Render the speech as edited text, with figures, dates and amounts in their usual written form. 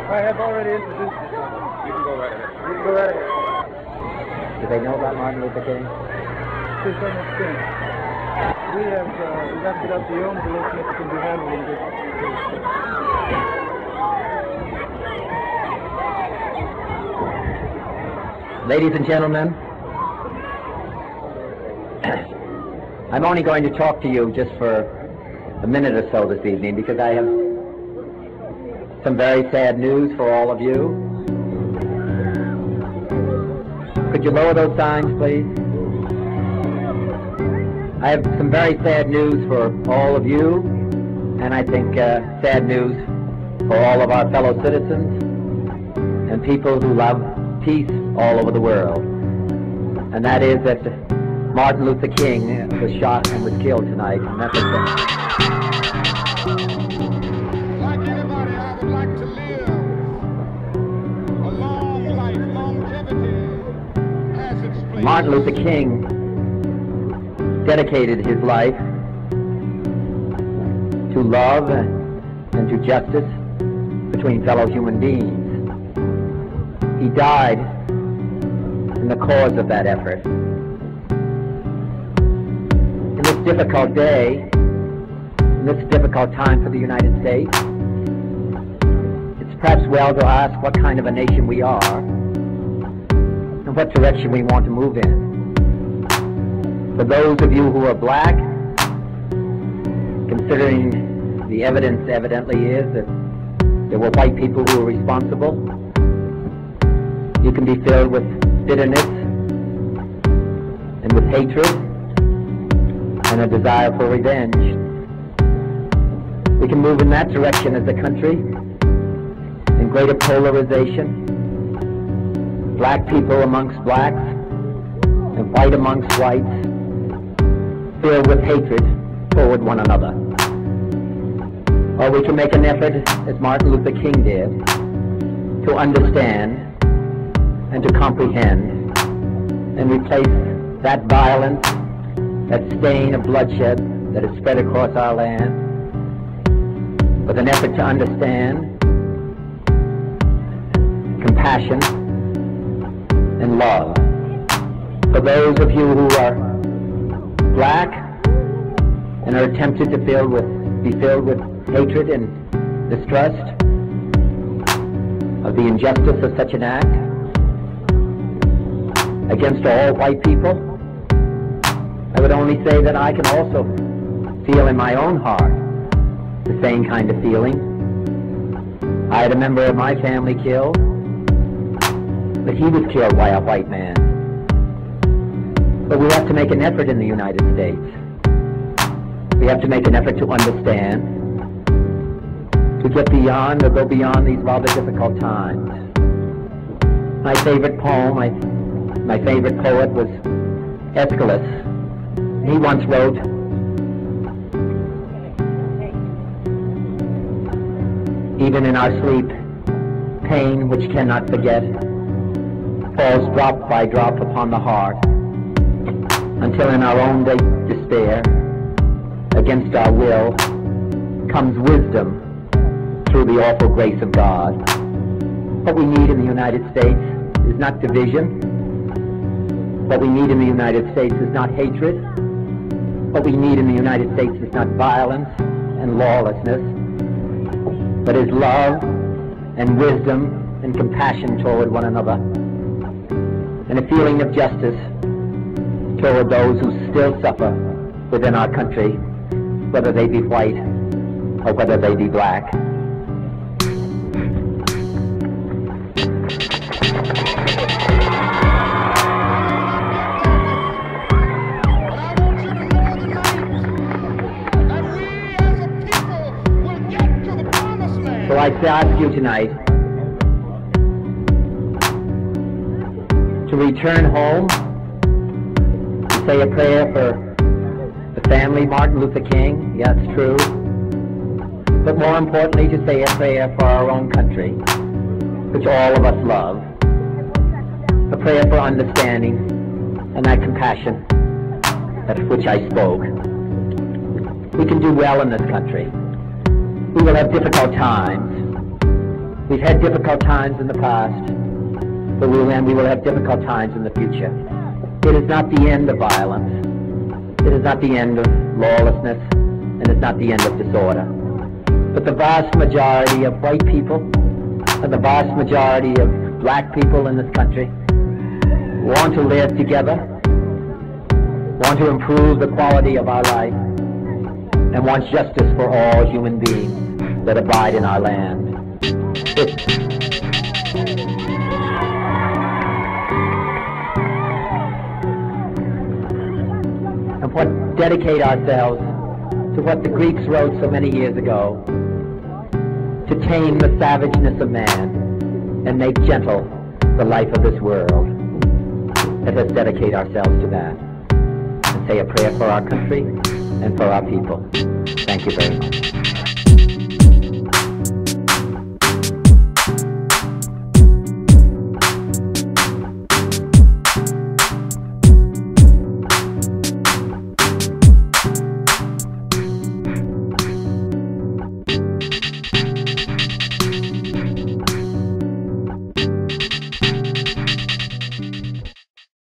I have already introduced you. You can go right ahead. You can go right ahead. Do they know about Martin Luther King? To some extent. We have wrapped up the only relationship that can be handled in this. Ladies and gentlemen, I'm only going to talk to you just for a minute or so this evening because I have some very sad news for all of you. Could you lower those signs, please? I have some very sad news for all of you, and I think sad news for all of our fellow citizens and people who love peace all over the world. And that is that Martin Luther King was shot and was killed tonight in Memphis. Like anybody, I would like to live a long life. Longevity has its place. Martin Luther King dedicated his life to love and to justice between fellow human beings. He died in the cause of that effort. In this difficult day, in this difficult time for the United States, it's perhaps well to ask what kind of a nation we are and what direction we want to move in. For those of you who are black, considering the evidence evidently is that there were white people who were responsible, you can be filled with bitterness and with hatred and a desire for revenge. We can move in that direction as a country, in greater polarization, black people amongst blacks and white amongst whites, filled with hatred toward one another. Or we can make an effort, as Martin Luther King did, to understand and to comprehend and replace that violence, that stain of bloodshed that is spread across our land with an effort to understand compassion and love. For those of you who are black and are tempted to be filled with hatred and distrust of the injustice of such an act against all white people, I would only say that I can also feel in my own heart the same kind of feeling. I had a member of my family killed, but he was killed by a white man. But we have to make an effort in the United States. We have to make an effort to understand, to get beyond or go beyond these rather difficult times. My favorite poem, my favorite poet was Aeschylus. He once wrote, "Even in our sleep, pain which cannot forget falls drop by drop upon the heart, until in our own despair, against our will, comes wisdom through the awful grace of God." What we need in the United States is not division. What we need in the United States is not hatred. What we need in the United States is not violence and lawlessness, but is love and wisdom and compassion toward one another, and a feeling of justice toward those who still suffer within our country, whether they be white or whether they be black. So I ask you tonight to return home, to say a prayer for the family of Martin Luther King. Yeah, it's true. But more importantly, to say a prayer for our own country, which all of us love. A prayer for understanding and that compassion of which I spoke. We can do well in this country. We will have difficult times, We've had difficult times in the past, but we will have difficult times in the future. It is not the end of violence. It is not the end of lawlessness, and it's not the end of disorder. But the vast majority of white people and the vast majority of black people in this country want to live together, want to improve the quality of our life, and want justice for all human beings that abide in our land. And what dedicate ourselves to what the Greeks wrote so many years ago, to tame the savageness of man and make gentle the life of this world. Let us dedicate ourselves to that and say a prayer for our country and for our people. Thank you very much.